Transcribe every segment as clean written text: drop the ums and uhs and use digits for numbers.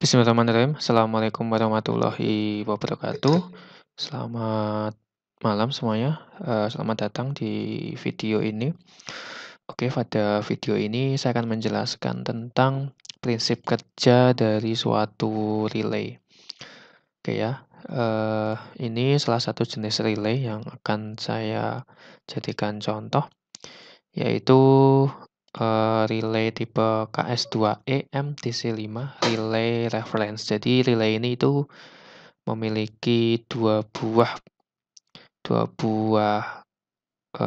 Bismillahirrahmanirrahim. Assalamualaikum warahmatullahi wabarakatuh. Selamat malam semuanya. Selamat datang di video ini. Oke, pada video ini saya akan menjelaskan tentang prinsip kerja dari suatu relay. Oke ya, ini salah satu jenis relay yang akan saya jadikan contoh, yaitu relay tipe KS2E MTC5 relay reference. Jadi relay ini itu memiliki dua buah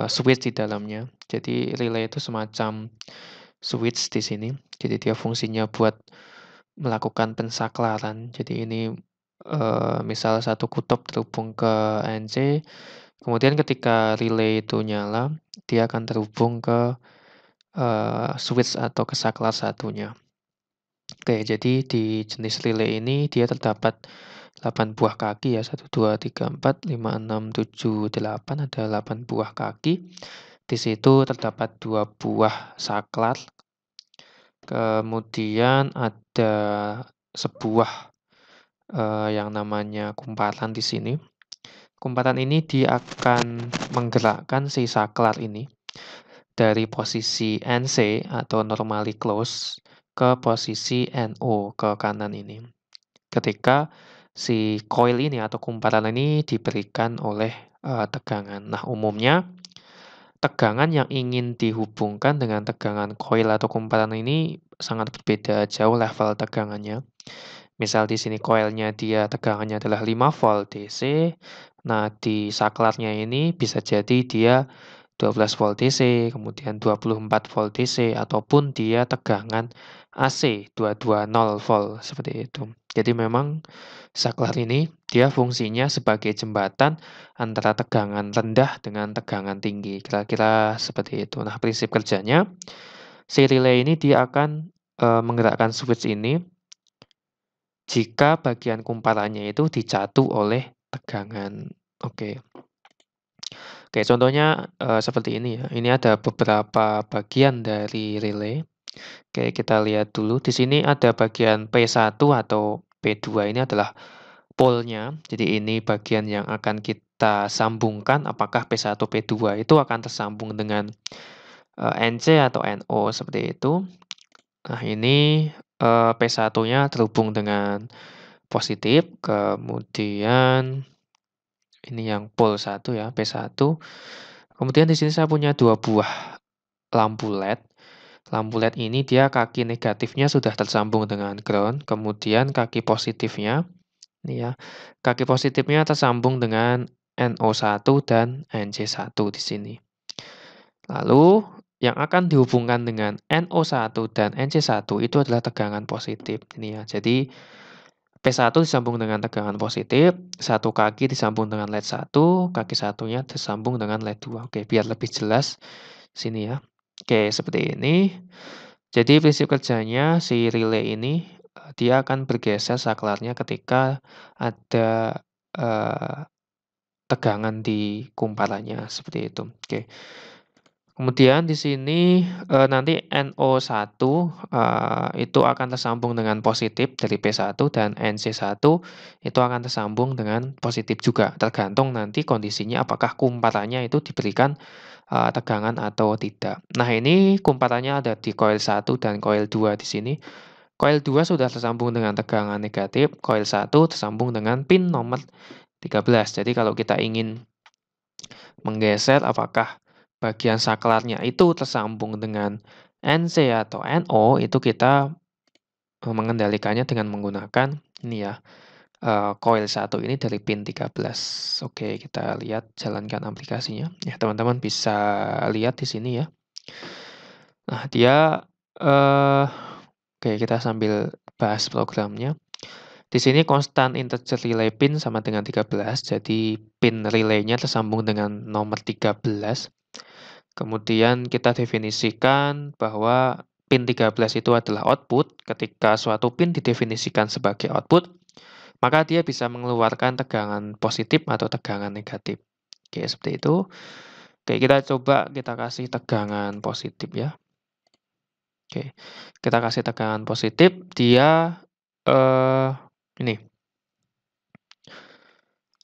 switch di dalamnya. Jadi relay itu semacam switch di sini. Jadi dia fungsinya buat melakukan pensaklaran. Jadi ini misal satu kutub terhubung ke NC, kemudian ketika relay itu nyala, dia akan terhubung ke switch atau ke saklar satunya. Oke, jadi di jenis relay ini dia terdapat 8 buah kaki ya, 1, 2, 3, 4, 5, 6, 7, 8, ada 8 buah kaki. Di situ terdapat 2 buah saklar, kemudian ada sebuah yang namanya kumparan di sini. Kumparan ini dia akan menggerakkan si saklar ini dari posisi NC atau normally close ke posisi NO ke kanan ini. Ketika si coil ini atau kumparan ini diberikan oleh tegangan. Nah, umumnya tegangan yang ingin dihubungkan dengan tegangan coil atau kumparan ini sangat berbeda jauh level tegangannya. Misal di sini coilnya dia tegangannya adalah 5 volt DC. Nah, di saklarnya ini bisa jadi dia 12 volt DC, kemudian 24 volt DC, ataupun dia tegangan AC 220 volt, seperti itu. Jadi memang saklar ini dia fungsinya sebagai jembatan antara tegangan rendah dengan tegangan tinggi, kira-kira seperti itu. Nah, prinsip kerjanya, si relay ini dia akan menggerakkan switch ini jika bagian kumparannya itu dicatu oleh tegangan. Oke. Oke, contohnya seperti ini ya. Ini ada beberapa bagian dari relay. Oke, kita lihat dulu. Di sini ada bagian P1 atau P2 ini adalah pole-nya. Jadi ini bagian yang akan kita sambungkan. Apakah P1, P2 itu akan tersambung dengan NC atau NO seperti itu. Nah, ini P1-nya terhubung dengan positif, kemudian ini yang pole 1 ya, P1. Kemudian di sini saya punya 2 buah lampu LED. Lampu LED ini dia kaki negatifnya sudah tersambung dengan ground, kemudian kaki positifnya, ini ya, kaki positifnya tersambung dengan NO1 dan NC1 di sini. Lalu yang akan dihubungkan dengan NO1 dan NC1 itu adalah tegangan positif. Ini ya, jadi P1 disambung dengan tegangan positif, satu kaki disambung dengan LED 1, kaki satunya disambung dengan LED 2. Oke, biar lebih jelas sini ya. Oke, seperti ini. Jadi prinsip kerjanya si relay ini dia akan bergeser saklarnya ketika ada tegangan di kumparannya seperti itu. Oke. Kemudian di sini nanti NO1 itu akan tersambung dengan positif dari P1 dan NC1 itu akan tersambung dengan positif juga, tergantung nanti kondisinya apakah kumparannya itu diberikan tegangan atau tidak. Nah, ini kumparannya ada di coil 1 dan coil 2 di sini. Coil 2 sudah tersambung dengan tegangan negatif, coil 1 tersambung dengan pin nomor 13. Jadi kalau kita ingin menggeser apakah bagian saklarnya itu tersambung dengan NC atau NO, itu kita mengendalikannya dengan menggunakan ini ya, coil 1 ini dari pin 13. Oke, kita lihat jalankan aplikasinya. Ya, teman-teman bisa lihat di sini ya. Nah, dia oke, kita sambil bahas programnya. Di sini constant integer relay pin sama dengan 13, jadi pin relaynya tersambung dengan nomor 13. Kemudian kita definisikan bahwa pin 13 itu adalah output. Ketika suatu pin didefinisikan sebagai output, maka dia bisa mengeluarkan tegangan positif atau tegangan negatif. Oke, seperti itu. Oke, kita coba kita kasih tegangan positif ya. Oke, kita kasih tegangan positif, dia eee, ini,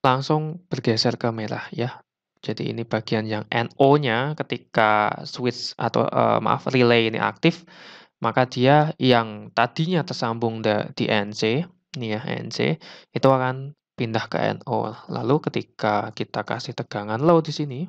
langsung bergeser ke merah ya. Jadi ini bagian yang NO-nya ketika switch atau, maaf, relay ini aktif, maka dia yang tadinya tersambung di NC, ini ya NC, itu akan pindah ke NO. Lalu ketika kita kasih tegangan low di sini,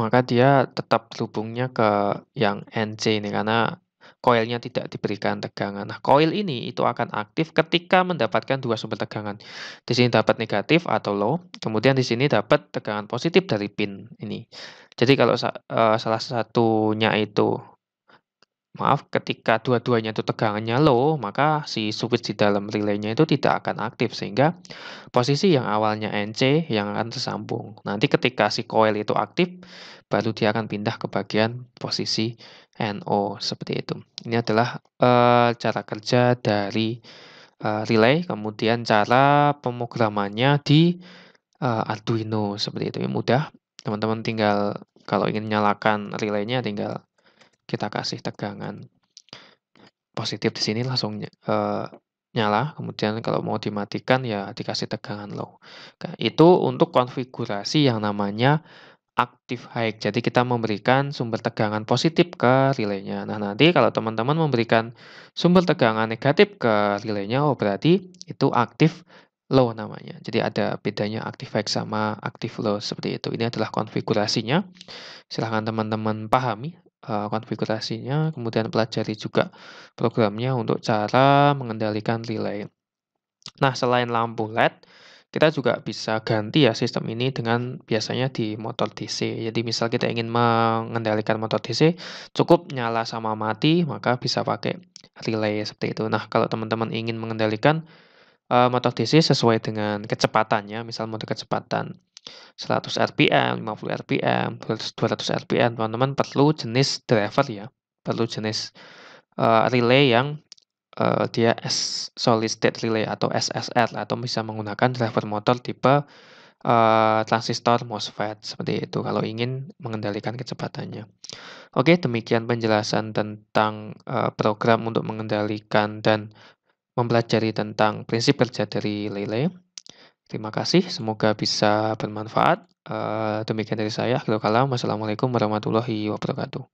maka dia tetap terhubungnya ke yang NC ini karena koilnya tidak diberikan tegangan. Nah, koil ini itu akan aktif ketika mendapatkan 2 sumber tegangan. Di sini dapat negatif atau low, kemudian di sini dapat tegangan positif dari pin ini. Jadi kalau salah satunya itu maaf, ketika dua-duanya itu tegangannya low, maka si switch di dalam relaynya itu tidak akan aktif sehingga posisi yang awalnya NC yang akan tersambung. Nanti ketika si coil itu aktif, baru dia akan pindah ke bagian posisi NO, seperti itu. Ini adalah, cara kerja dari, relay, kemudian cara pemrogramannya di, Arduino, seperti itu. Ini mudah, teman-teman tinggal kalau ingin nyalakan relaynya tinggal kita kasih tegangan positif di sini langsung, nyala, kemudian kalau mau dimatikan ya dikasih tegangan low. Itu untuk konfigurasi yang namanya active high. Jadi kita memberikan sumber tegangan positif ke relaynya. Nah, nanti kalau teman-teman memberikan sumber tegangan negatif ke relaynya, oh berarti itu active low namanya. Jadi ada bedanya active high sama active low seperti itu. Ini adalah konfigurasinya. Silahkan teman-teman pahami, konfigurasinya, kemudian pelajari juga programnya untuk cara mengendalikan relay. Nah, selain lampu LED, kita juga bisa ganti ya sistem ini dengan biasanya di motor DC. Jadi misal kita ingin mengendalikan motor DC, cukup nyala sama mati, maka bisa pakai relay seperti itu. Nah, kalau teman-teman ingin mengendalikan, motor DC sesuai dengan kecepatannya, misal mode kecepatan 100 RPM, 50 RPM, 200 RPM, teman-teman perlu jenis driver ya, perlu jenis, relay yang, dia solid state relay atau SSR atau bisa menggunakan driver motor tipe, transistor MOSFET, seperti itu kalau ingin mengendalikan kecepatannya. Oke, demikian penjelasan tentang, program untuk mengendalikan dan mempelajari tentang prinsip kerja dari relay. Terima kasih, semoga bisa bermanfaat. Demikian dari saya. Akhirul kalam. Wassalamualaikum warahmatullahi wabarakatuh.